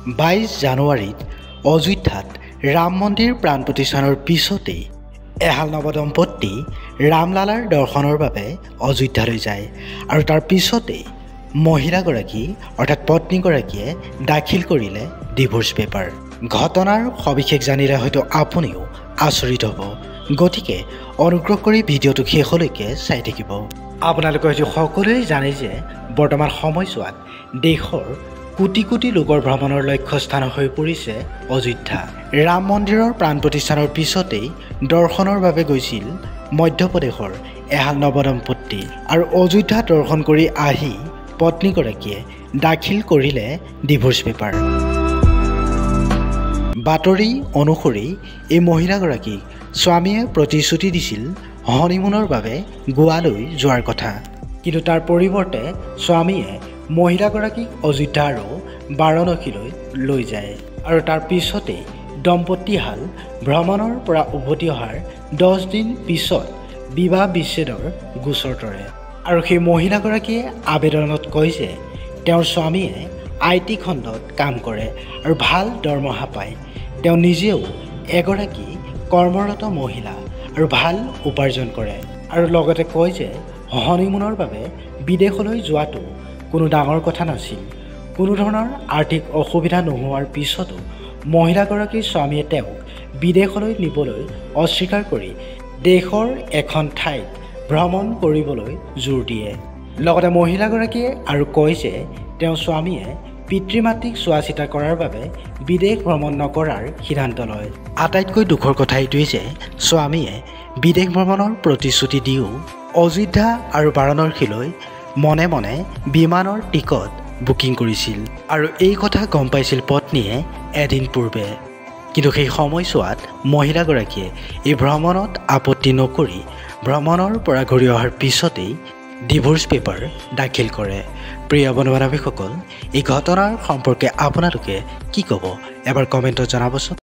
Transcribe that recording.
22 জানুৱাৰীত অযোধ্যাত ৰাম মন্দিৰ প্ৰাণ প্ৰতিষ্ঠানৰ পিছতেই এহাল নৱদম্পতি ৰামলালাৰ দৰ্শনৰ বাবে অযোধ্যালৈ যায় আৰু তাৰ পিছতেই মহিলাগৰাকী অৰ্থাৎ পত্নীগৰাকীয়ে দাখিল কৰিলে ডিভোৰ্চ পেপাৰ। ঘটনাৰ সবিশেষ জানিলে হয়তো আপুনিও আচৰিত হ'ব, গতিকে অনুগ্ৰহ কৰি ভিডিঅ'টো শেষলৈকে চাই থাকিব। আপোনালোকে হয়তো সকলোৱে জানে যে বৰ্তমান সময়ছোৱাত দেশৰ কোটি কোটি লোকৰ ভ্ৰমণৰ লক্ষ্যস্থান হৈ পৰিছে অযোধ্যা। ৰাম মন্দিৰৰ প্ৰাণ প্ৰতিষ্ঠানৰ পিছতেই দৰ্শনৰ বাবে গৈছিল মধ্যপ্ৰদেশৰ এহাল নৱদম্পতি আৰু অযোধ্যা দৰ্শন কৰি আহি পত্নীগৰাকীয়ে দাখিল কৰিলে ডিভোৰ্চ পেপাৰ। বাতৰি অনুসৰি এই মহিলাগৰাকীক স্বামীয়ে প্ৰতিশ্ৰুতি দিছিল হনিমুনৰ বাবে গোৱালৈ যোৱাৰ কথা, কিন্তু তাৰ পৰিৱৰ্তে স্বামীয়ে মহিলাগৰাকীক অযোধ্যা আৰু বাৰাণসীলৈ লৈ যায় আৰু তাৰ পিছতেই দম্পতীহাল ভ্ৰমণৰ পৰা উভতি অহাৰ 10 দিন পিছত বিবাহ বিচ্ছেদৰ গোচৰ তৰে। আৰু সেই মহিলাগৰাকীয়ে আবেদনত কয় যে তেওঁৰ স্বামীয়ে IT খণ্ডত কাম কৰে আৰু ভাল দৰমহা পায়। তেওঁ নিজেও এগৰাকী কৰ্মৰত মহিলা আৰু ভাল উপাৰ্জন কৰে আৰু লগতে কয় যে হনিমুনৰ বাবে বিদেশলৈ যোৱাটো কোনো ডাঙৰ কথা নাছিল। কোনো ধৰণৰ আৰ্থিক অসুবিধা নোহোৱাৰ পিছতো মহিলাগৰাকীৰ স্বামীয়ে তেওঁক বিদেশলৈ নিবলৈ অস্বীকাৰ কৰি দেশৰ এখন ঠাইত ভ্ৰমণ কৰিবলৈ জোৰ দিয়ে। লগতে মহিলাগৰাকীয়ে আৰু কয় যে তেওঁৰ স্বামীয়ে পিতৃ মাতৃক চোৱা চিতা কৰাৰ বাবে বিদেশ ভ্ৰমণ নকৰাৰ সিদ্ধান্ত লয়। আটাইতকৈ দুখৰ কথা এইটোৱেই যে স্বামীয়ে বিদেশ ভ্ৰমণৰ প্ৰতিশ্ৰুতি দিও অযোধ্যা আৰু বাৰাণসীলৈ মনে মনে বিমানৰ টিকট বুকিং কৰিছিল আৰু এই কথা গম পাইছিল পত্নীয়ে এদিন পূৰ্বে। কিন্তু সেই সময়ছোৱাত মহিলাগৰাকীয়ে এই ভ্ৰমণত আপত্তি নকৰি ভ্ৰমণৰ পৰা ঘূৰি অহাৰ পিছতেই ডিভোৰ্চ পেপাৰ দাখিল কৰে। প্ৰিয় বন্ধু বান্ধৱীসকল, এই ঘটনাৰ সম্পৰ্কে আপোনালোকে কি ক'ব এবাৰ কমেণ্টত জনাবচোন।